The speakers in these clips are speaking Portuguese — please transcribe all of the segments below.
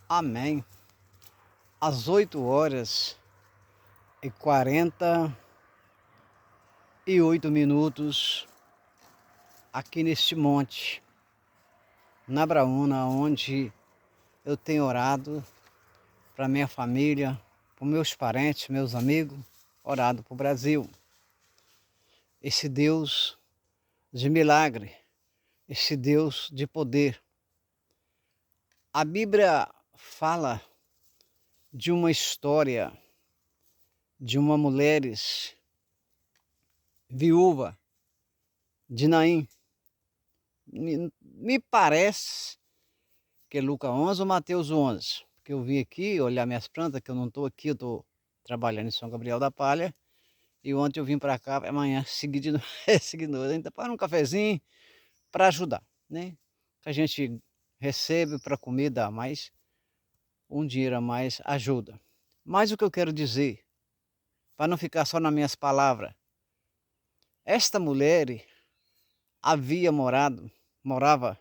Amém. Às 8h48, aqui neste monte, na Braúna, onde eu tenho orado para minha família, para meus parentes, meus amigos, orado para o Brasil. Esse Deus de milagre, esse Deus de poder. A Bíblia fala de uma história de uma mulher viúva de Naim. Me parece que é Lucas 11 ou Mateus 11, porque eu vim aqui olhar minhas plantas, que eu não estou aqui, eu estou trabalhando em São Gabriel da Palha, e ontem eu vim para cá, amanhã seguir de novo, ainda para um cafezinho para ajudar, né? Que a gente recebe para comida, mas um dinheiro a mais ajuda. Mas o que eu quero dizer, para não ficar só nas minhas palavras, esta mulher morava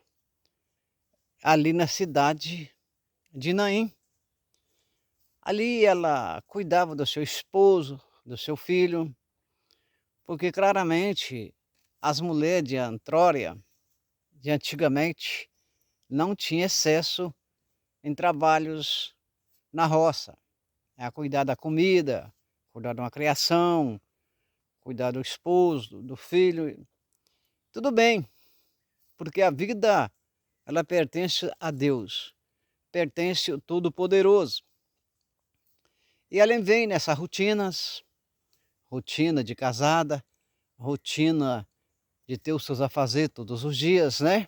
ali na cidade de Naim. Ali ela cuidava do seu esposo, do seu filho, porque claramente as mulheres de Antrória, de antigamente, não tinham excesso em trabalhos na roça. A cuidar da comida, cuidar de uma criação, cuidar do esposo, do filho. Tudo bem, porque a vida ela pertence a Deus, pertence ao Todo-Poderoso. E ela vem nessas rotina de casada, rotina de ter os seus afazeres todos os dias, né?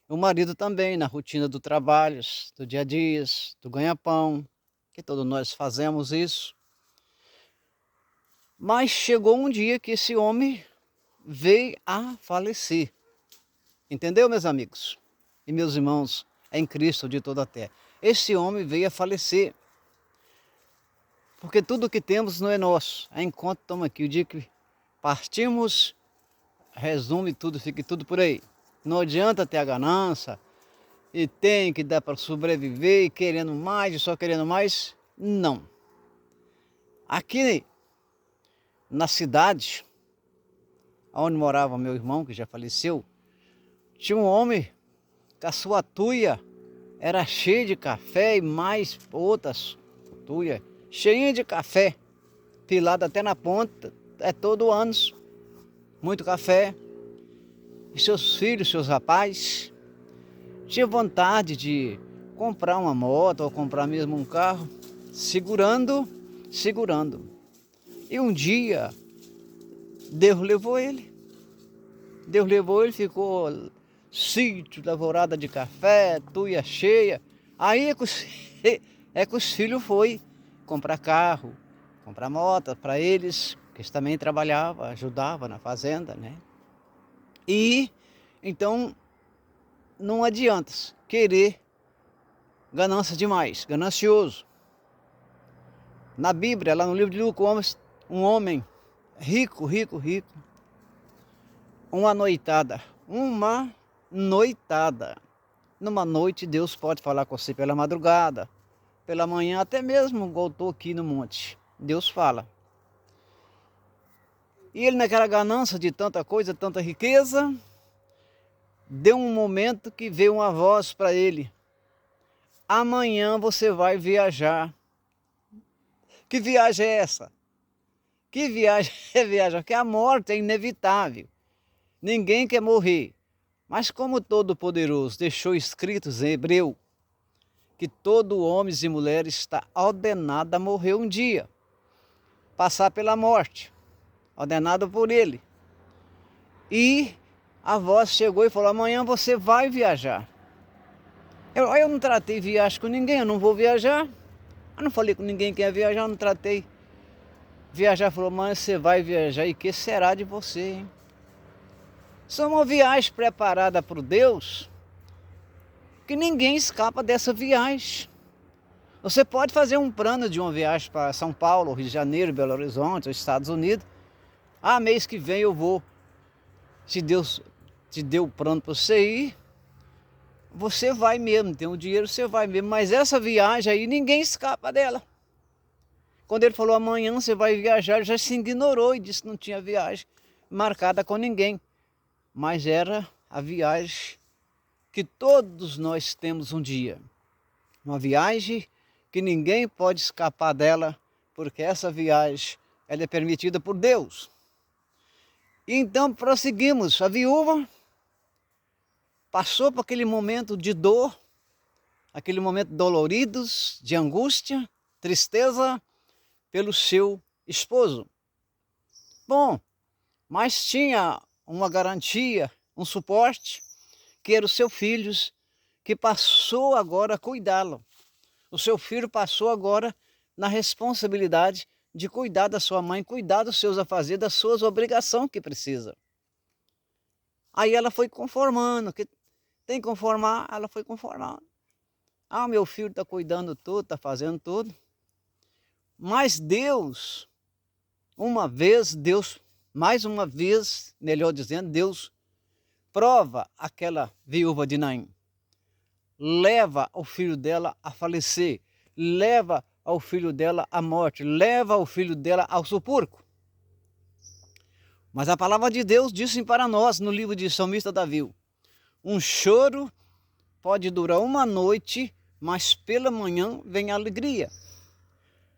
O marido também na rotina do trabalho, do dia a dia, do ganha-pão, que todos nós fazemos isso. Mas chegou um dia que esse homem veio a falecer. Entendeu, meus amigos e meus irmãos em Cristo de toda a terra? Esse homem veio a falecer. Porque tudo que temos não é nosso. Enquanto estamos aqui, o dia que partimos, resume tudo, fica tudo por aí. Não adianta ter a ganância e tem que dar para sobreviver e querendo mais e só querendo mais. Não. Aqui na cidade, onde morava meu irmão, que já faleceu, tinha um homem que a sua tuia era cheia de café e mais outras tuias, cheinha de café, pilada até na ponta, todo ano, muito café. E seus filhos, seus rapazes, tinham vontade de comprar uma moto ou comprar mesmo um carro, segurando. E um dia, Deus levou ele. Ficou sítio, lavorada de café, tuia cheia. Aí é que os filhos foi comprar carro, comprar moto para eles, que eles também trabalhavam, ajudavam na fazenda, né? E então não adianta querer ganância demais, ganancioso. Na Bíblia, lá no livro de Lucas, um homem rico, uma noitada. Numa noite Deus pode falar com você pela madrugada, pela manhã, até mesmo voltou aqui no monte. Deus fala. E ele naquela ganância de tanta coisa, tanta riqueza, deu um momento que veio uma voz para ele: amanhã você vai viajar. Que viagem é essa? Que viagem é viagem? Porque a morte é inevitável. Ninguém quer morrer. Mas como Todo-Poderoso deixou escritos em Hebreu que todo homem e mulher está ordenado a morrer um dia, passar pela morte, ordenado por ele. E a voz chegou e falou: amanhã você vai viajar. Eu não tratei viagem com ninguém, eu não vou viajar. Eu não falei com ninguém que ia viajar, eu não tratei. Viajar, falou: amanhã você vai viajar, e que será de você, hein? Isso é uma viagem preparada por Deus, que ninguém escapa dessa viagem. Você pode fazer um plano de uma viagem para São Paulo, Rio de Janeiro, Belo Horizonte, os Estados Unidos. Mês que vem eu vou. Se Deus te deu o plano para você ir, você vai mesmo, tem o dinheiro, você vai mesmo, mas essa viagem aí ninguém escapa dela. Quando ele falou amanhã você vai viajar, já se ignorou e disse que não tinha viagem marcada com ninguém. Mas era a viagem que todos nós temos um dia. Uma viagem que ninguém pode escapar dela, porque essa viagem ela é permitida por Deus. E então prosseguimos. A viúva passou por aquele momento de dor, aquele momento doloridos, de angústia, tristeza pelo seu esposo. Bom, mas tinha uma garantia, um suporte, que era os seus filhos, que passou agora a cuidá-lo. O seu filho passou agora na responsabilidade de cuidar da sua mãe, cuidar dos seus afazeres, das suas obrigações que precisa. Aí ela foi conformando, que tem que conformar, ela foi conformando. Ah, meu filho está cuidando tudo, está fazendo tudo. Mas Deus, mais uma vez, melhor dizendo, Deus prova aquela viúva de Naim. Leva o filho dela a falecer, leva o filho dela à morte, leva o filho dela ao sepulcro. Mas a palavra de Deus disse para nós no livro de Salmista Davi: um choro pode durar uma noite, mas pela manhã vem a alegria.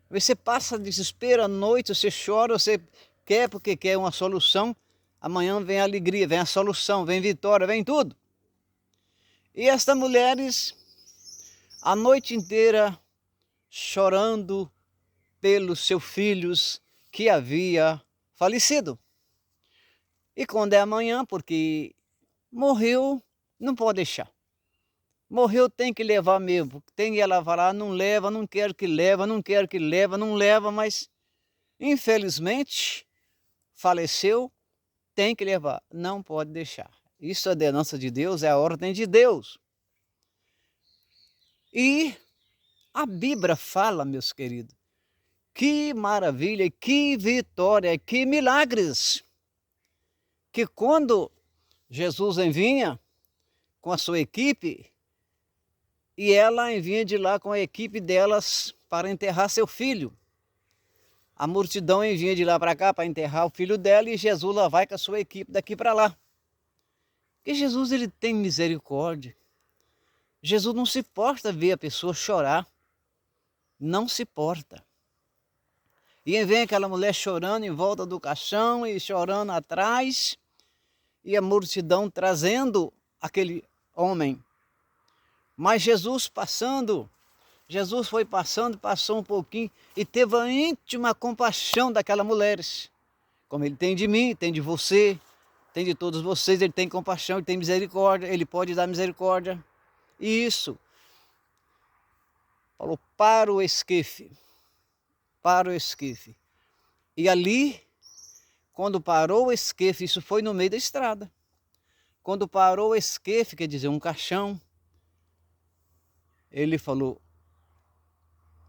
Você passa desespero à noite, você chora, você quer porque quer uma solução, amanhã vem a alegria, vem a solução, vem vitória, vem tudo. E estas mulheres, a noite inteira, chorando pelos seus filhos que havia falecido. E quando é amanhã, porque morreu, não pode deixar. Morreu, tem que levar mesmo. Tem que ela falar, não leva, não quero que leva, não quero que leva, não leva, mas infelizmente faleceu, tem que levar, não pode deixar. Isso é a ordenança de Deus, é a ordem de Deus. E a Bíblia fala, meus queridos, que maravilha, que vitória, que milagres. Que quando Jesus vinha com a sua equipe, e ela vinha de lá com a equipe delas para enterrar seu filho. A multidão vinha de lá para cá para enterrar o filho dela, e Jesus lá vai com a sua equipe daqui para lá. Porque Jesus, ele tem misericórdia. Jesus não se porta ver a pessoa chorar. Não se porta. E vem aquela mulher chorando em volta do caixão e chorando atrás, e a multidão trazendo aquele homem. Mas Jesus foi passando, passou um pouquinho e teve a íntima compaixão daquelas mulheres. Como ele tem de mim, tem de você, tem de todos vocês, ele tem compaixão, ele tem misericórdia, ele pode dar misericórdia. E isso, falou, para o esquife. E ali, quando parou o esquife, isso foi no meio da estrada. Quando parou o esquife, quer dizer, um caixão, ele falou,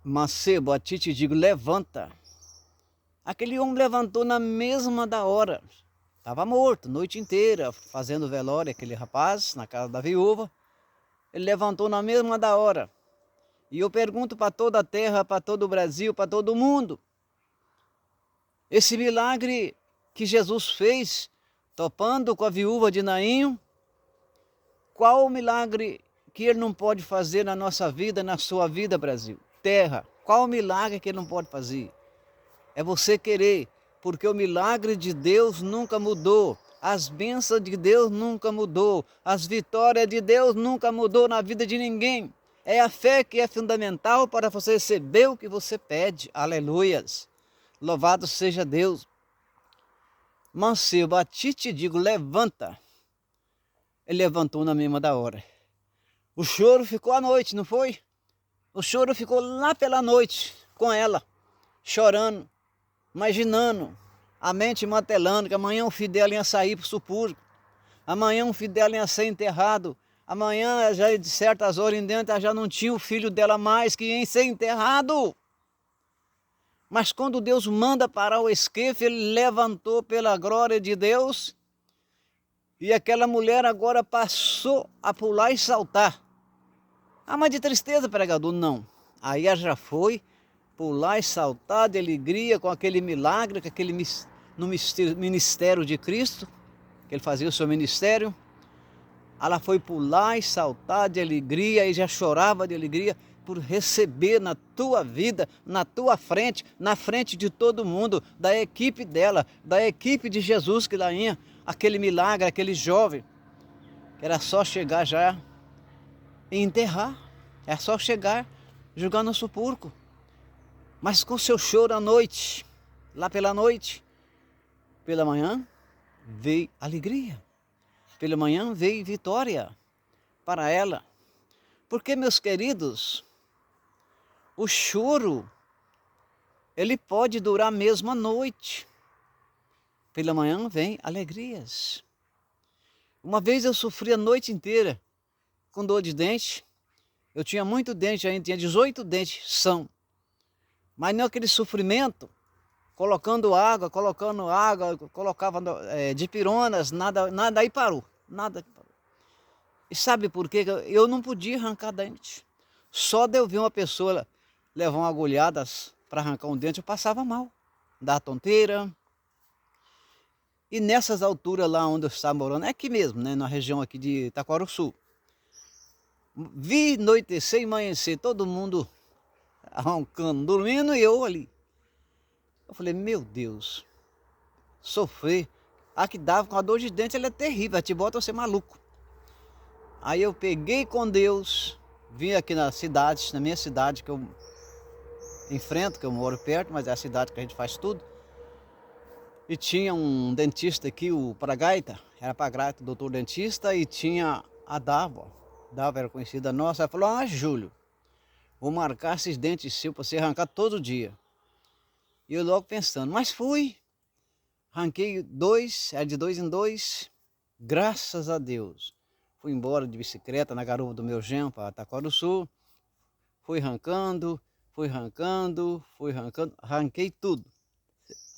Mancebo, a ti te digo, levanta. Aquele homem levantou na mesma da hora. Estava morto, noite inteira, fazendo velório, aquele rapaz, na casa da viúva. Ele levantou na mesma da hora. E eu pergunto para toda a terra, para todo o Brasil, para todo o mundo. Esse milagre que Jesus fez, topando com a viúva de Naim, qual o milagre que ele não pode fazer na nossa vida, na sua vida, Brasil? Terra, qual o milagre que ele não pode fazer? É você querer, porque o milagre de Deus nunca mudou, as bênçãos de Deus nunca mudou, as vitórias de Deus nunca mudou na vida de ninguém. É a fé que é fundamental para você receber o que você pede. Aleluias! Louvado seja Deus. Mancebo, a ti te digo, levanta. Ele levantou na mesma da hora. O choro ficou à noite, não foi? O choro ficou lá pela noite com ela, chorando, imaginando, a mente martelando que amanhã o filho dela ia sair para o sepulcro, amanhã o filho dela ia ser enterrado, amanhã, já de certas horas em dentro, ela já não tinha o filho dela mais que ia ser enterrado. Mas quando Deus manda parar o esquife, ele levantou pela glória de Deus, E aquela mulher agora passou a pular e saltar. Ah, mas de tristeza, pregador? Não. Aí ela já foi pular e saltar de alegria com aquele milagre, no ministério de Cristo, que ele fazia o seu ministério. Ela foi pular e saltar de alegria e já chorava de alegria por receber na tua vida, na tua frente, na frente de todo mundo, da equipe dela, da equipe de Jesus que lá ia, aquele milagre, aquele jovem, que era só chegar já e enterrar, era só chegar, jogar no sepulcro. Mas com seu choro à noite, lá pela noite, pela manhã veio alegria. Pela manhã veio vitória para ela. Porque, meus queridos, o choro, ele pode durar mesmo a noite. Pela manhã vem alegrias. Uma vez eu sofri a noite inteira com dor de dente. Eu tinha muito dente ainda, tinha 18 dentes são. Mas não aquele sofrimento, colocava dipironas, nada aí parou. Nada. E sabe por quê? Eu não podia arrancar dente. Só de eu ver uma pessoa levar uma agulhada para arrancar um dente, eu passava mal. Dava tonteira. E nessas alturas lá onde eu estava morando, é aqui mesmo, né, na região aqui de Itaquaruçu. Vi anoitecer e amanhecer, todo mundo arrancando, dormindo e eu ali. Eu falei, meu Deus, sofrer. A que dava com a dor de dente, ela é terrível, ela te bota você maluco. Aí eu peguei com Deus, vim aqui na minha cidade que eu enfrento, que eu moro perto, mas é a cidade que a gente faz tudo. E tinha um dentista aqui, o Pragaita, era Pragaita, doutor dentista, e tinha a Dava. Dava era conhecida nossa. Ela falou, Júlio, vou marcar esses dentes seus para você arrancar todo dia. E eu logo pensando, mas fui. Arranquei 2, era de 2 em 2, graças a Deus. Fui embora de bicicleta na garupa do meu genro para Itaquaruçu. Fui arrancando, arranquei tudo.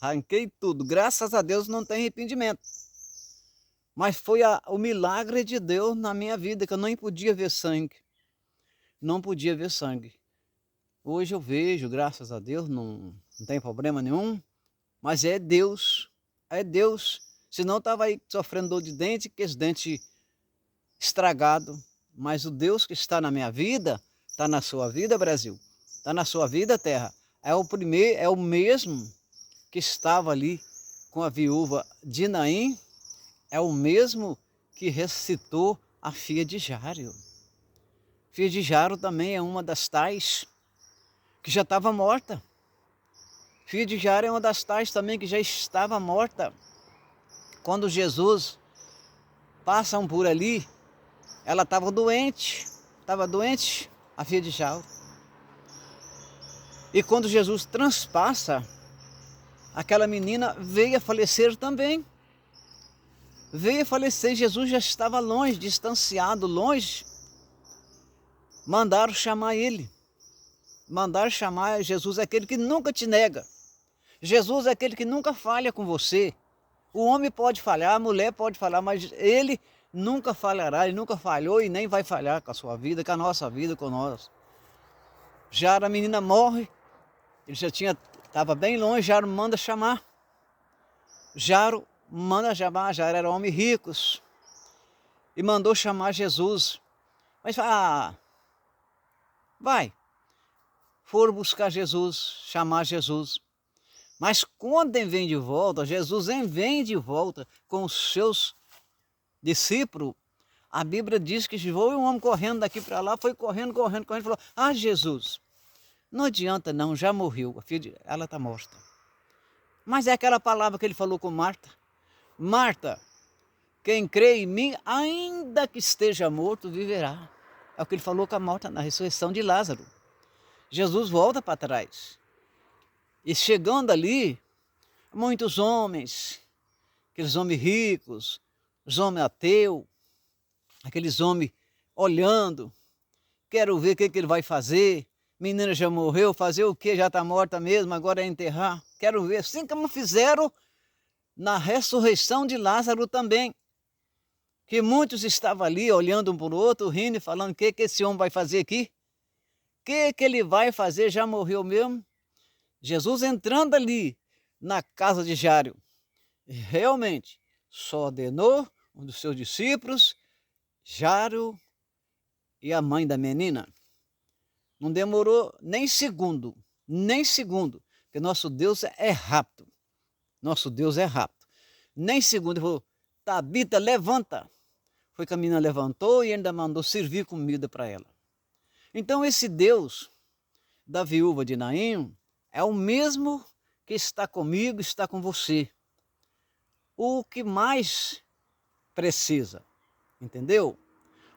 Arranquei tudo, graças a Deus não tem arrependimento. Mas foi o milagre de Deus na minha vida, que eu não podia ver sangue. Não podia ver sangue. Hoje eu vejo, graças a Deus, não tem problema nenhum. Mas é Deus, Senão eu estava aí sofrendo dor de dente, que esse dente estragado. Mas o Deus que está na minha vida, está na sua vida, Brasil. Está na sua vida, terra. É o mesmo que estava ali com a viúva de Naim, é o mesmo que ressuscitou a filha de Jairo. Filha de Jairo também é uma das tais que já estava morta. Filha de Jairo é uma das tais também que já estava morta. Quando Jesus passa por ali, ela estava doente, a filha de Jairo. E quando Jesus transpassa, aquela menina veio a falecer também. Veio a falecer, Jesus já estava longe, distanciado, longe. Mandaram chamar ele. Mandaram chamar Jesus, é aquele que nunca te nega. Jesus é aquele que nunca falha com você. O homem pode falhar, a mulher pode falhar, mas ele nunca falhará, ele nunca falhou e nem vai falhar com a sua vida, com a nossa vida, com nós. Já a menina morre, ele estava bem longe, Jairo manda chamar. Jairo era homem ricos. E mandou chamar Jesus. Mas vai. Foram buscar Jesus, chamar Jesus. Mas quando ele vem de volta, Jesus vem de volta com os seus discípulos. A Bíblia diz que foi um homem correndo daqui para lá, foi correndo, e falou, Jesus, não adianta não, já morreu, ela está morta. Mas é aquela palavra que ele falou com Marta. Marta, quem crê em mim, ainda que esteja morto, viverá. É o que ele falou com a Marta na ressurreição de Lázaro. Jesus volta para trás. E chegando ali, muitos homens, aqueles homens ricos, os homens ateus, aqueles homens olhando, quero ver o que ele vai fazer. Menina já morreu, fazer o que? Já está morta mesmo, agora é enterrar. Quero ver, assim como fizeram na ressurreição de Lázaro também. que muitos estavam ali olhando um para o outro, rindo e falando: o que esse homem vai fazer aqui? O que ele vai fazer? Já morreu mesmo? Jesus entrando ali na casa de Jairo, realmente só ordenou um dos seus discípulos, Jairo e a mãe da menina. Não demorou nem segundo, porque nosso Deus é rápido. Nosso Deus é rápido. Nem segundo, ele falou: Tabita, levanta. Foi que a menina levantou e ainda mandou servir comida para ela. Então esse Deus da viúva de Naim é o mesmo que está comigo, está com você. O que mais precisa, entendeu?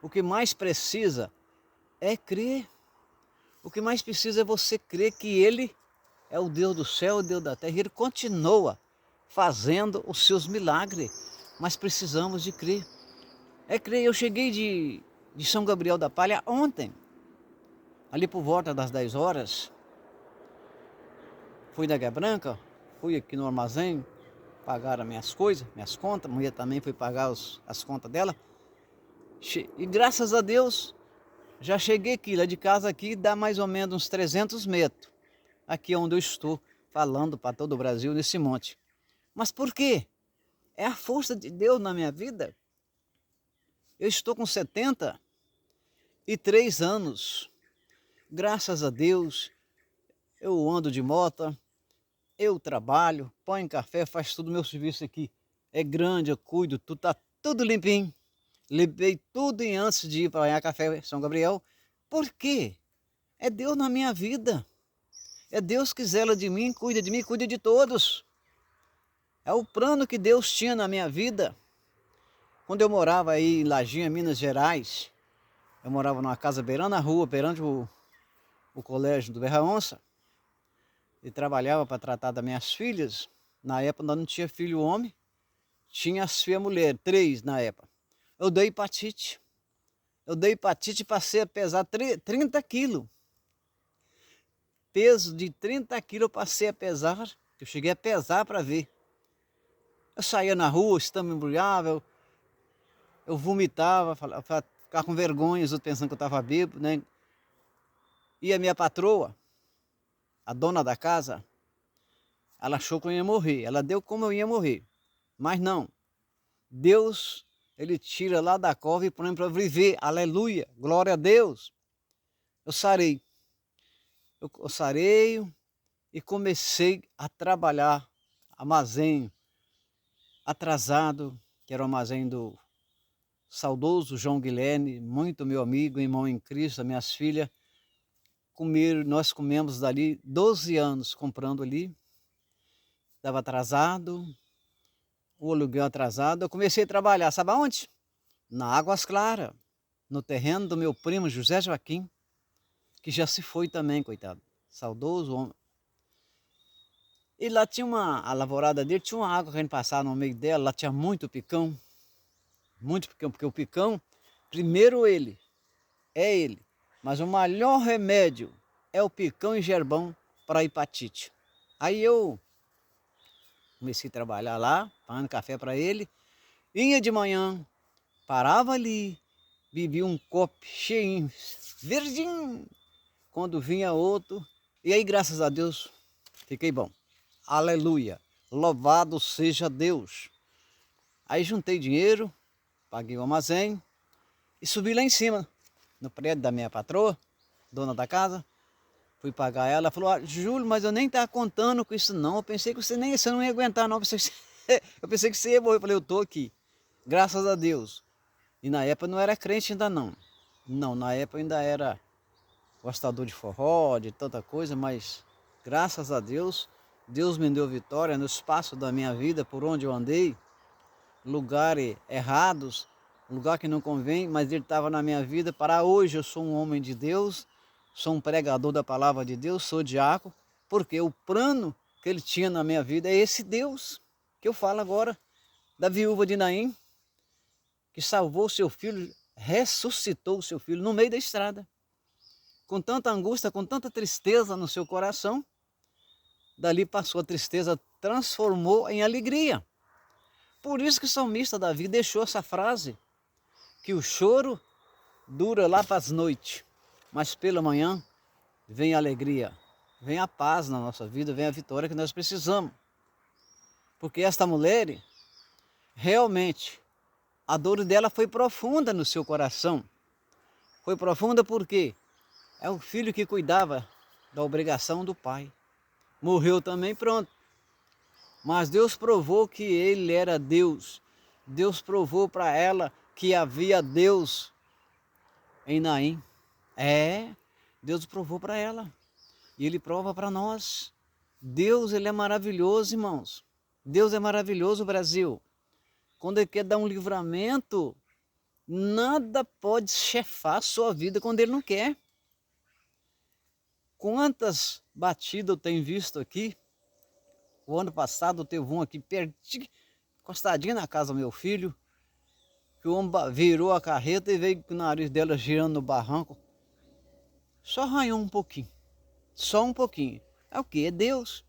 O que mais precisa é crer. O que mais precisa é você crer que Ele é o Deus do céu, o Deus da terra. E Ele continua fazendo os seus milagres, mas precisamos de crer. É crer. Eu cheguei de São Gabriel da Palha ontem, ali por volta das 10 horas. Fui na Guia Branca, fui aqui no armazém, pagar as minhas coisas, minhas contas. A mulher também foi pagar as contas dela. E graças a Deus, já cheguei aqui. Lá de casa aqui dá mais ou menos uns 300 metros. Aqui onde eu estou falando para todo o Brasil, nesse monte. Mas por quê? É a força de Deus na minha vida. Eu estou com 73 anos. Graças a Deus, eu ando de moto, eu trabalho, ponho café, faço tudo meu serviço aqui. É grande, eu cuido, tudo está tudo limpinho. Limpei tudo antes de ir para ganhar café em São Gabriel. Por quê? É Deus na minha vida. É Deus que zela de mim, cuida de todos. É o plano que Deus tinha na minha vida. Quando eu morava aí em Lajinha, Minas Gerais, eu morava numa casa beirando a rua, beirando o colégio do Berra Onça, e trabalhava para tratar das minhas filhas. Na época nós não tinha filho homem, tinha as filhas mulher, 3 na época. Eu dei hepatite. E passei a pesar 30 quilos. Peso de 30 quilos eu passei a pesar, eu cheguei a pesar para ver. Eu saía na rua, estava embrulhável, eu vomitava, ficava com vergonha, os outros pensando que eu estava bêbado, né? E a minha patroa, a dona da casa, ela achou que eu ia morrer, ela deu como eu ia morrer, mas não. Deus, Ele tira lá da cova e põe para viver, aleluia, glória a Deus. Eu sarei. Eu sarei e comecei a trabalhar armazém atrasado, que era o armazém do saudoso João Guilherme, muito meu amigo, irmão em Cristo, minhas filhas. Nós comemos dali 12 anos comprando ali, estava atrasado, o aluguel atrasado. Eu comecei a trabalhar, sabe aonde? Na Águas Claras, no terreno do meu primo José Joaquim, que já se foi também, coitado, saudoso homem. E lá tinha a lavorada dele, tinha uma água que a gente passava no meio dela, lá tinha muito picão, porque o picão, primeiro ele, mas o melhor remédio é o picão e gerbão para hepatite. Aí eu comecei a trabalhar lá, pagando café para ele, ia de manhã, parava ali, bebia um copo cheinho, verdinho, quando vinha outro, e aí graças a Deus, fiquei bom. Aleluia, louvado seja Deus. Aí juntei dinheiro, paguei o armazém e subi lá em cima, no prédio da minha patroa, dona da casa. Fui pagar ela, falou: Júlio, mas eu nem estava contando com isso não, eu pensei que você não ia aguentar não, eu pensei que você ia morrer. Eu falei: eu estou aqui, graças a Deus. E na época não era crente ainda não. Não, na época ainda era gostador de forró, de tanta coisa, mas graças a Deus, Deus me deu vitória no espaço da minha vida, por onde eu andei, lugares errados, lugar que não convém, mas Ele estava na minha vida. Para hoje eu sou um homem de Deus, sou um pregador da palavra de Deus, sou diácono, porque o plano que Ele tinha na minha vida é esse Deus, que eu falo agora, da viúva de Naim, que salvou seu filho, ressuscitou o seu filho no meio da estrada, com tanta angústia, com tanta tristeza no seu coração. Dali passou a tristeza, transformou em alegria. Por isso que o salmista Davi deixou essa frase que o choro dura lá para as noites, mas pela manhã vem a alegria, vem a paz na nossa vida, vem a vitória que nós precisamos. Porque esta mulher, realmente, a dor dela foi profunda no seu coração. Foi profunda porque é o filho que cuidava da obrigação do pai. Morreu também, pronto. Mas Deus provou que ele era Deus. Deus provou para ela que havia Deus em Naim. Deus provou para ela. E Ele prova para nós. Deus, Ele é maravilhoso, irmãos. Deus é maravilhoso, Brasil. Quando Ele quer dar um livramento, nada pode chefar a sua vida quando Ele não quer. Quantas batidas eu tenho visto aqui? O ano passado teve um aqui pertinho, encostadinho na casa do meu filho, que o homem virou a carreta e veio com o nariz dela girando no barranco. Só arranhou um pouquinho. Só um pouquinho. É o que? É Deus.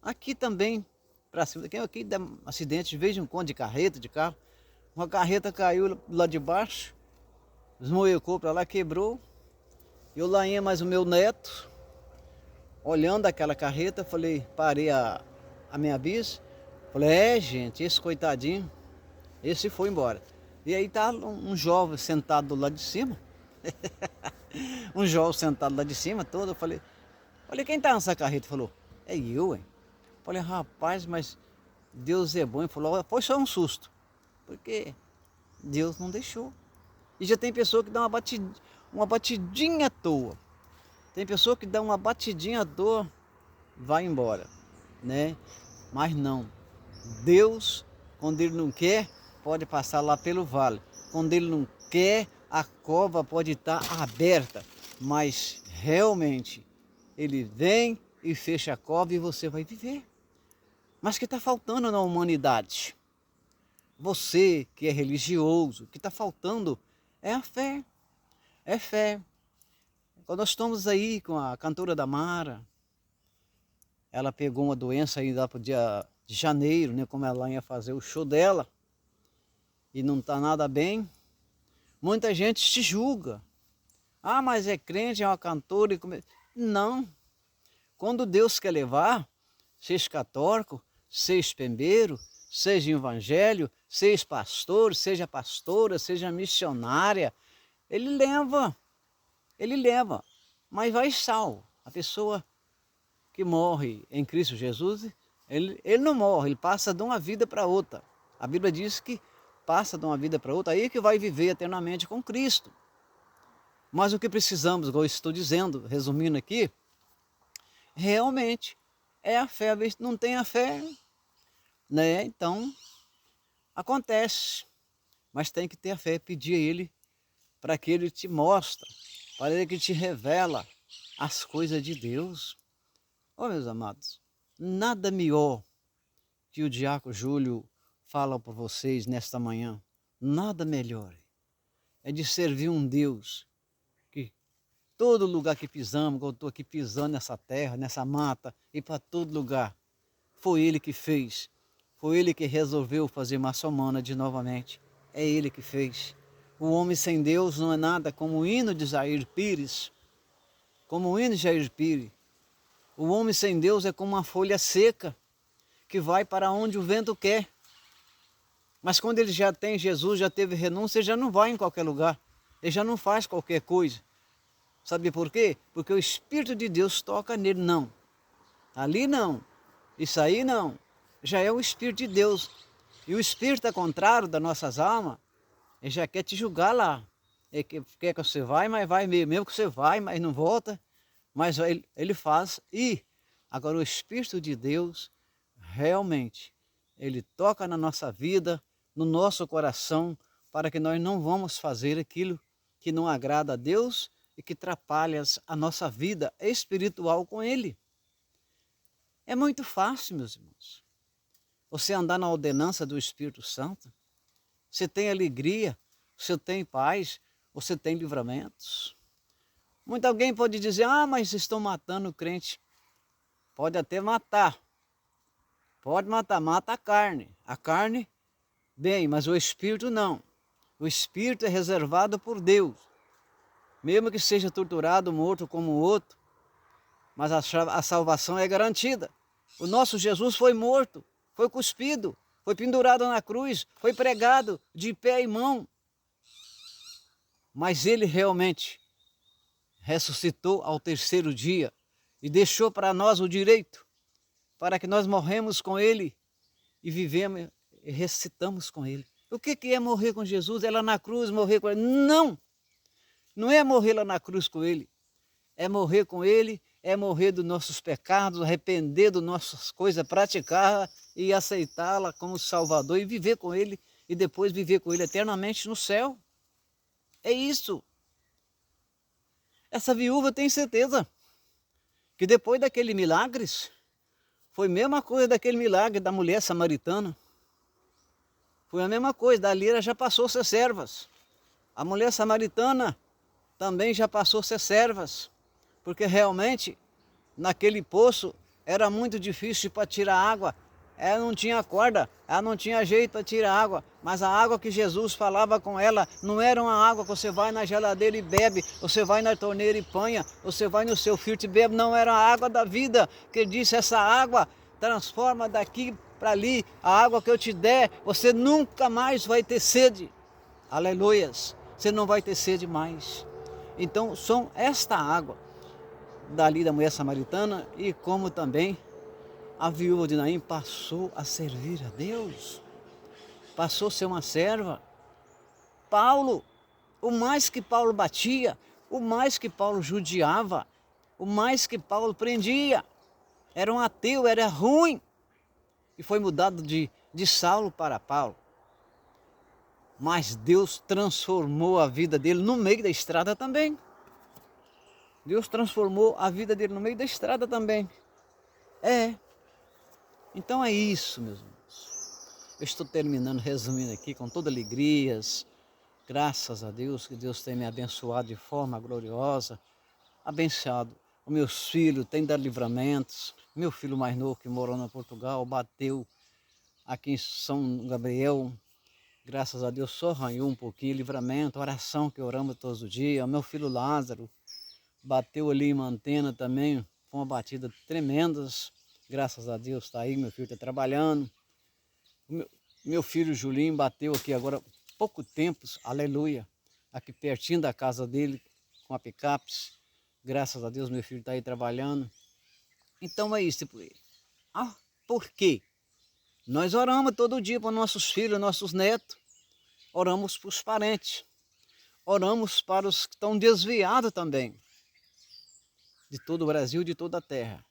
Aqui também, para cima, aqui dá acidente de vez em quando de carreta, de carro. Uma carreta caiu lá de baixo, esmoecou para lá, quebrou. Eu lá ia mais o meu neto, olhando aquela carreta, parei a minha bis, falei, gente, esse coitadinho, esse foi embora. E aí tá um jovem sentado do lado de cima, um jovem sentado lá de cima todo, eu falei, quem tá nessa carreta? Falou, é eu, hein? Falei, rapaz, mas Deus é bom. Ele falou, foi só um susto, porque Deus não deixou. E já tem pessoa que dá uma batidinha à toa. Tem pessoa que dá uma batidinha à toa, vai embora, né? Mas não. Deus, quando Ele não quer, pode passar lá pelo vale. Quando Ele não quer, a cova pode estar aberta. Mas realmente, Ele vem e fecha a cova e você vai viver. Mas o que está faltando na humanidade? Você que é religioso, o que está faltando é a fé. É fé. Quando nós estamos aí com a cantora Damara, ela pegou uma doença aí lá para o dia de janeiro, né? Como ela ia fazer o show dela e não está nada bem. Muita gente te julga. Ah, mas é crente, é uma cantora. Não. Quando Deus quer levar, seja católico, seja pembeiro, seja evangelho, seja pastor, seja pastora, seja missionária, Ele leva, mas vai salvo. A pessoa que morre em Cristo Jesus, ele não morre, ele passa de uma vida para outra. A Bíblia diz que passa de uma vida para outra, aí que vai viver eternamente com Cristo. Mas o que precisamos, igual eu estou dizendo, resumindo aqui, realmente é a fé. Não tem a fé, né? Então, acontece. Mas tem que ter a fé, pedir a Ele para que Ele te mostre, para Ele que te revela as coisas de Deus. Ó, meus amados, nada melhor que o diácono Júlio fala para vocês nesta manhã. Nada melhor é de servir um Deus que todo lugar que pisamos, eu estou aqui pisando nessa terra, nessa mata, e para todo lugar, foi Ele que fez. Foi Ele que resolveu fazer massa humana de novamente. É Ele que fez. O homem sem Deus não é nada, como o hino de Jair Pires. Como o hino de Jair Pires. O homem sem Deus é como uma folha seca, que vai para onde o vento quer. Mas quando ele já tem Jesus, já teve renúncia, ele já não vai em qualquer lugar. Ele já não faz qualquer coisa. Sabe por quê? Porque o Espírito de Deus toca nele. Não. Ali não. Isso aí não. Já é o Espírito de Deus. E o Espírito é contrário das nossas almas. Ele já quer te julgar lá. Ele quer que você vai, mas vai mesmo que você vai, mas não volta. Mas ele faz. E agora o Espírito de Deus, realmente, ele toca na nossa vida, no nosso coração, para que nós não vamos fazer aquilo que não agrada a Deus e que atrapalha a nossa vida espiritual com Ele. É muito fácil, meus irmãos, você andar na ordenança do Espírito Santo. Você tem alegria, você tem paz, você tem livramentos. Muito alguém pode dizer, mas estão matando o crente. Pode até matar. Pode matar, mata a carne. A carne, bem, mas o Espírito não. O espírito é reservado por Deus. Mesmo que seja torturado, morto como o outro, mas a salvação é garantida. O nosso Jesus foi morto, foi cuspido, foi pendurado na cruz, foi pregado de pé e mão. Mas ele realmente ressuscitou ao terceiro dia e deixou para nós o direito para que nós morremos com ele e vivemos e ressuscitamos com ele. O que é morrer com Jesus? É lá na cruz, morrer com ele? Não! Não é morrer lá na cruz com ele. É morrer com ele, é morrer dos nossos pecados, arrepender das nossas coisas, praticar e aceitá-la como Salvador e viver com ele e depois viver com ele eternamente no céu. É isso. Essa viúva tem certeza que depois daquele milagres, foi a mesma coisa daquele milagre da mulher samaritana. Foi a mesma coisa, dali ela já passou a ser servas. A mulher samaritana também já passou a ser servas, porque realmente naquele poço era muito difícil para tirar água. Ela não tinha corda, ela não tinha jeito para tirar água, mas a água que Jesus falava com ela não era uma água que você vai na geladeira e bebe, você vai na torneira e panha, você vai no seu filtro e bebe, não, era a água da vida, que ele disse, essa água transforma daqui para ali, a água que eu te der, você nunca mais vai ter sede, aleluias, você não vai ter sede mais. Então, são esta água dali da mulher samaritana e como também a viúva de Naim passou a servir a Deus, passou a ser uma serva. Paulo, o mais que Paulo batia, o mais que Paulo judiava, o mais que Paulo prendia, era um ateu, era ruim, e foi mudado de Saulo para Paulo. Mas Deus transformou a vida dele no meio da estrada também. Deus transformou a vida dele no meio da estrada também. Então é isso, meus irmãos. Eu estou terminando, resumindo aqui com toda alegrias. Graças a Deus, que Deus tem me abençoado de forma gloriosa. Abençoado. Os meus filhos têm dado livramentos. Meu filho mais novo que morou em Portugal, bateu aqui em São Gabriel. Graças a Deus só arranhou um pouquinho, livramento, oração que oramos todos os dias. Meu filho Lázaro bateu ali em Mantena também, foi uma batida tremenda. Graças a Deus está aí, meu filho está trabalhando. Meu filho Julinho bateu aqui agora pouco tempo, aleluia, aqui pertinho da casa dele, com a picape. Graças a Deus meu filho está aí trabalhando. Então é isso. Por quê? Nós oramos todo dia para nossos filhos, nossos netos. Oramos para os parentes. Oramos para os que estão desviados também. De todo o Brasil, de toda a terra.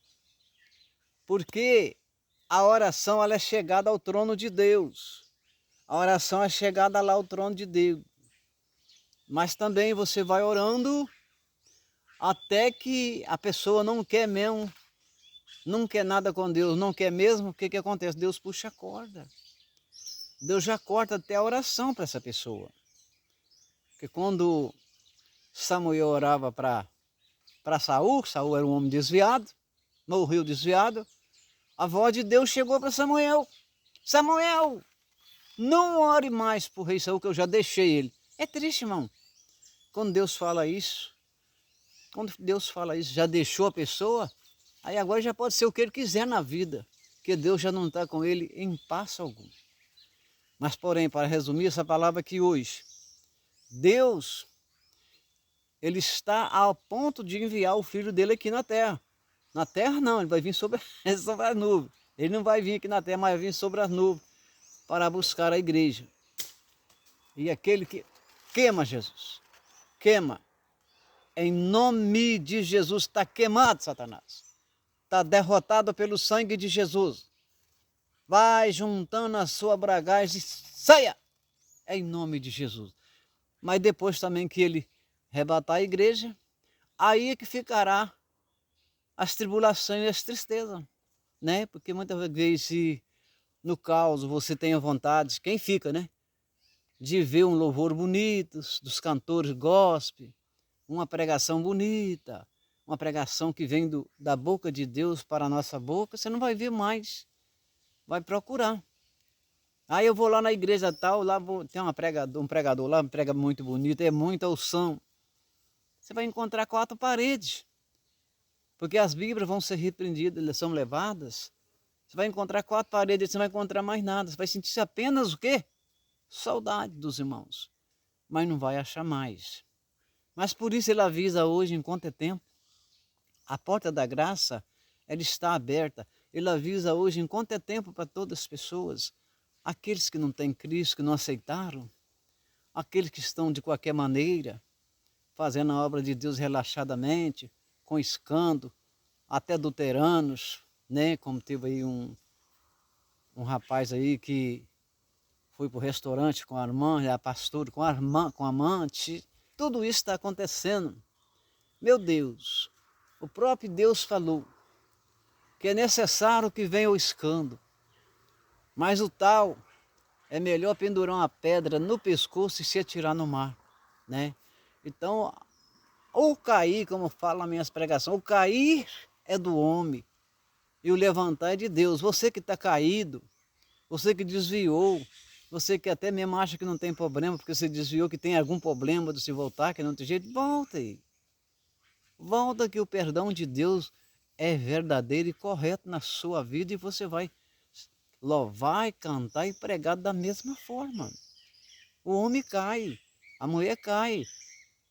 Porque a oração ela é chegada ao trono de Deus. A oração é chegada lá ao trono de Deus. Mas também você vai orando até que a pessoa não quer mesmo, não quer nada com Deus, não quer mesmo, o que acontece? Deus puxa a corda. Deus já corta até a oração para essa pessoa. Porque quando Samuel orava para Saul era um homem desviado, morreu desviado, a voz de Deus chegou para Samuel. Samuel, não ore mais por rei Saul, que eu já deixei ele. É triste, irmão. Quando Deus fala isso, já deixou a pessoa, aí agora já pode ser o que ele quiser na vida, porque Deus já não está com ele em passo algum. Mas, porém, para resumir essa palavra aqui hoje, Deus, ele está ao ponto de enviar o Filho dele aqui na terra. Na terra não, ele vai vir sobre as nuvens. Ele não vai vir aqui na terra, mas vai vir sobre as nuvens para buscar a igreja. E aquele que queima Jesus, queima. Em nome de Jesus, está queimado, Satanás. Está derrotado pelo sangue de Jesus. Vai juntando a sua bragagem e saia. É em nome de Jesus. Mas depois também que ele arrebatar a igreja, aí é que ficará as tribulações e as tristezas, né? Porque muitas vezes, se no caos você tem a vontade, quem fica, né? De ver um louvor bonito, dos cantores gospel, uma pregação bonita, uma pregação que vem da boca de Deus para a nossa boca, você não vai ver mais, vai procurar. Aí eu vou lá na igreja tal, lá tem um pregador lá, prega muito bonito, é muita unção. Você vai encontrar 4 paredes, porque as Bíblias vão ser repreendidas, elas são levadas. Você vai encontrar 4 paredes, você não vai encontrar mais nada. Você vai sentir apenas o quê? Saudade dos irmãos, mas não vai achar mais. Mas por isso ele avisa hoje, enquanto é tempo, a porta da graça, ela está aberta. Ele avisa hoje, enquanto é tempo, para todas as pessoas, aqueles que não têm Cristo, que não aceitaram, aqueles que estão de qualquer maneira, fazendo a obra de Deus relaxadamente, com escândalo, até adulteranos, né? Como teve aí um rapaz aí que foi para o restaurante com a irmã, a pastora com a irmã, com a amante. Tudo isso está acontecendo. Meu Deus, o próprio Deus falou que é necessário que venha o escândalo, mas o tal é melhor pendurar uma pedra no pescoço e se atirar no mar, né? Então, ou cair, como fala nas minhas pregações, o cair é do homem e o levantar é de Deus. Você que está caído, você que desviou, você que até mesmo acha que não tem problema, porque você desviou, que tem algum problema de se voltar, que não tem jeito, volta aí. Volta que o perdão de Deus é verdadeiro e correto na sua vida e você vai louvar e cantar e pregar da mesma forma. O homem cai, a mulher cai,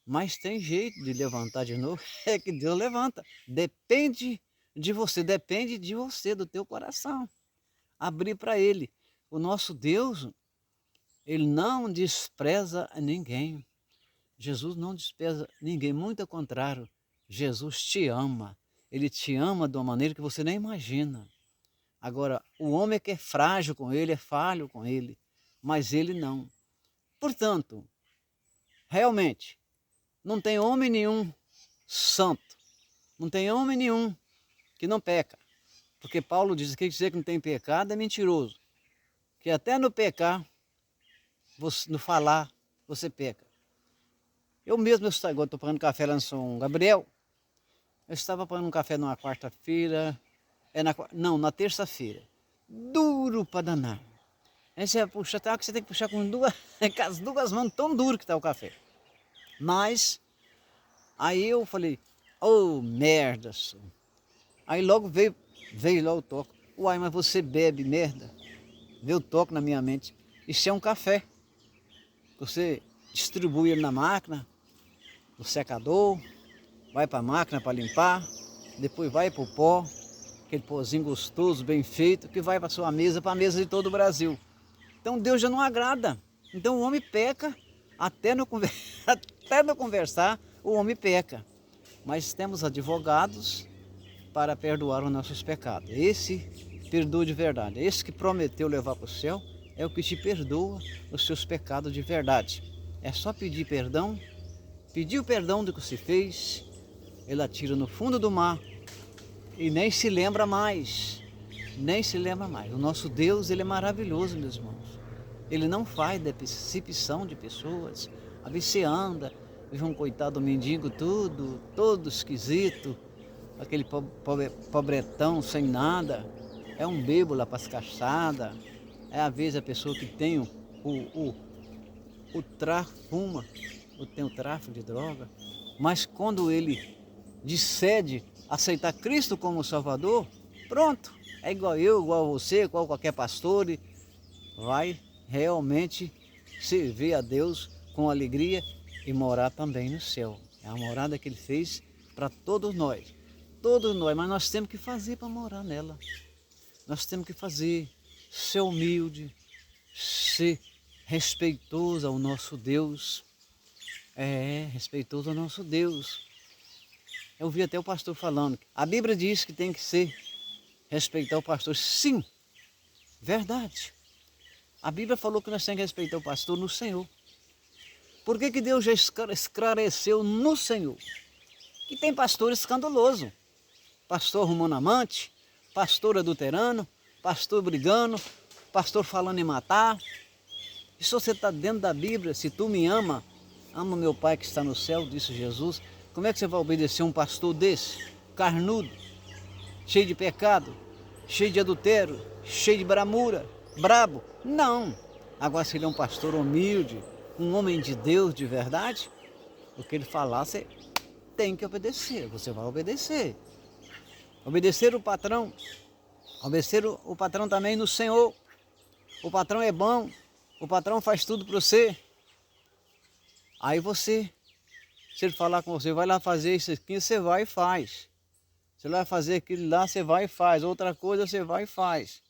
mas tem jeito de levantar de novo, é que Deus levanta. Depende de você, do teu coração. Abrir para Ele. O nosso Deus, Ele não despreza ninguém. Jesus não despreza ninguém, muito ao contrário. Jesus te ama. Ele te ama de uma maneira que você nem imagina. Agora, o homem é que é frágil com Ele, é falho com Ele, mas Ele não. Portanto, realmente, não tem homem nenhum santo, não tem homem nenhum que não peca. Porque Paulo diz que dizer que não tem pecado é mentiroso. Que até no pecar, no falar, você peca. Eu mesmo, agora estou pagando café lá no São Gabriel. Eu estava pagando um café numa quarta-feira, na terça-feira. Duro para danar. Aí você puxa, que você tem que puxar com as duas mãos, tão duro que está o café. Mas, aí eu falei, oh merda, senhor. Aí logo veio lá o toque. Uai, mas você bebe merda? Veio o toque na minha mente. Isso é um café. Você distribui ele na máquina, no secador, vai para a máquina para limpar, depois vai para o pó, aquele pozinho gostoso, bem feito, que vai para a sua mesa, para a mesa de todo o Brasil. Então Deus já não agrada. Então o homem peca, até no conversar, o homem peca. Mas temos advogados para perdoar os nossos pecados. Esse perdoa de verdade. Esse que prometeu levar para o céu é o que te perdoa os seus pecados de verdade. É só pedir perdão, pedir o perdão do que se fez, ele atira no fundo do mar e nem se lembra mais. Nem se lembra mais. O nosso Deus, ele é maravilhoso, meus irmãos. Ele não faz decepção de pessoas. A vezes você anda, vê um coitado mendigo todo esquisito, aquele pobretão sem nada, é um bêbado lá para as cachaçadas, é às vezes a pessoa que tem o tráfico, tem o tráfico de droga, mas quando ele decide aceitar Cristo como Salvador, pronto, é igual eu, igual você, igual qualquer pastor, e vai realmente servir a Deus com alegria e morar também no céu. É a morada que Ele fez para todos nós, mas nós temos que fazer para morar nela. Nós temos que fazer, ser humilde, ser respeitoso ao nosso Deus. Respeitoso ao nosso Deus. Eu vi até o pastor falando, a Bíblia diz que tem que ser respeitar o pastor. Sim, verdade. A Bíblia falou que nós temos que respeitar o pastor no Senhor. Por que Deus já esclareceu no Senhor? Que tem pastor escandaloso, pastor arrumando amante, pastor adulterando, pastor brigando, pastor falando em matar. E se você está dentro da Bíblia, se tu me ama meu Pai que está no céu, disse Jesus, como é que você vai obedecer um pastor desse, carnudo, cheio de pecado, cheio de adultério, cheio de bramura, brabo? Não. Agora, se ele é um pastor humilde, um homem de Deus de verdade, o que ele falar, você tem que obedecer, você vai obedecer. Obedecer o patrão, obedecer o patrão também no Senhor. O patrão é bom, o patrão faz tudo para você. Aí você, se ele falar com você, vai lá fazer isso aqui, você vai e faz. Você vai fazer aquilo lá, você vai e faz. Outra coisa, você vai e faz.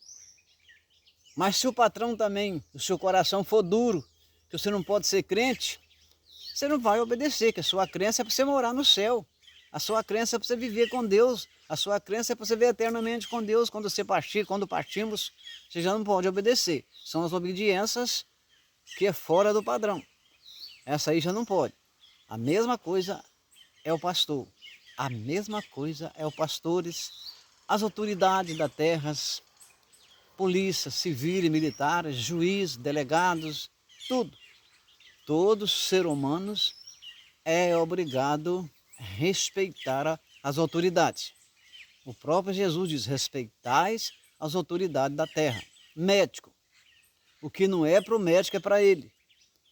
Mas se o patrão também, o seu coração for duro, que você não pode ser crente, você não vai obedecer, que a sua crença é para você morar no céu. A sua crença é para você viver com Deus. A sua crença é para você viver eternamente com Deus. Quando você partir, quando partimos, você já não pode obedecer. São as obediências que é fora do padrão. Essa aí já não pode. A mesma coisa é o pastor. A mesma coisa é os pastores, as autoridades das terras, polícia, civil e militares, juiz, delegados, tudo. Todos os seres humanos é obrigado a respeitar as autoridades. O próprio Jesus diz, respeitais as autoridades da terra. Médico, o que não é para o médico é para ele,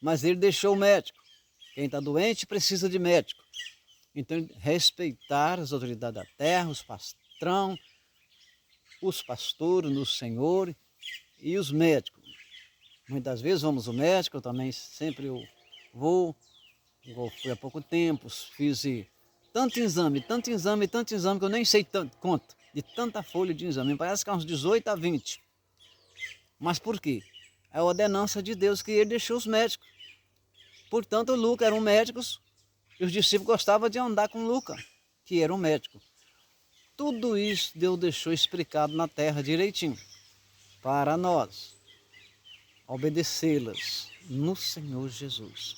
mas ele deixou o médico. Quem está doente precisa de médico. Então, respeitar as autoridades da terra, os patrão, os pastores no Senhor e os médicos. Muitas vezes vamos ao médico, eu também sempre vou. Eu fui há pouco tempo, fiz tanto exame, que eu nem sei tanto, conta, de tanta folha de exame, parece que é uns 18 a 20. Mas por quê? É a ordenança de Deus que ele deixou os médicos. Portanto, o Lucas eram médicos e os discípulos gostavam de andar com Lucas, que era um médico. Tudo isso Deus deixou explicado na terra direitinho, para nós obedecê-las no Senhor Jesus.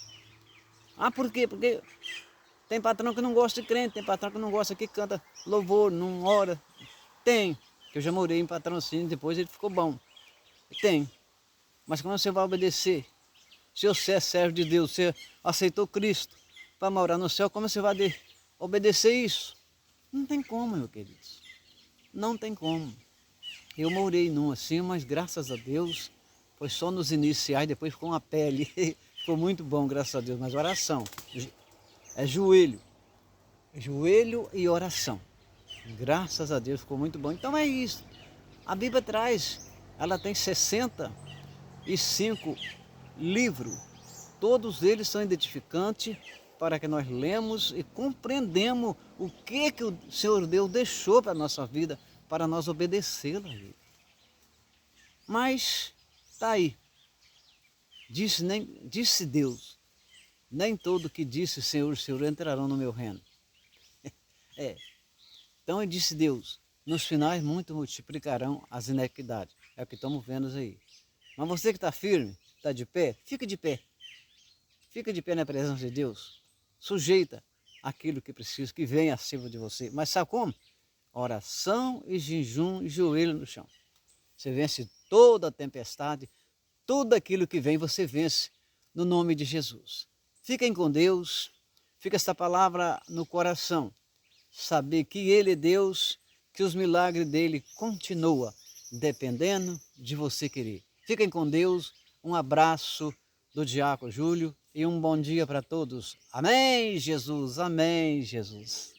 Ah, por quê? Porque tem patrão que não gosta de crente, tem patrão que não gosta que canta louvor, não ora. Tem, que eu já morei em patrocínio, depois ele ficou bom. Tem, mas quando você vai obedecer, se você é servo de Deus, você aceitou Cristo para morar no céu, como você vai obedecer isso? Não tem como, meu querido. Não tem como. Eu morei num assim, mas graças a Deus, foi só nos iniciais, depois ficou uma pele. Ficou muito bom, graças a Deus. Mas oração, é joelho. Joelho e oração. Graças a Deus, ficou muito bom. Então é isso. A Bíblia traz, ela tem 65 livros. Todos eles são identificantes para que nós lemos e compreendemos o que o Senhor Deus deixou para a nossa vida, para nós obedecê-lo a Ele. Mas está aí. Disse Deus, nem todo que disse Senhor, Senhor entrarão no meu reino. Então disse Deus, nos finais muito multiplicarão as inequidades. É o que estamos vendo aí. Mas você que está firme, está de pé, fica de pé. Fica de pé na presença de Deus. Sujeita aquilo que precisa, que venha acima de você. Mas sabe como? Oração e jejum e joelho no chão. Você vence toda a tempestade, tudo aquilo que vem você vence no nome de Jesus. Fiquem com Deus, fica esta palavra no coração. Saber que Ele é Deus, que os milagres dEle continuam dependendo de você querer. Fiquem com Deus, um abraço do Diácono Júlio e um bom dia para todos. Amém, Jesus, amém, Jesus.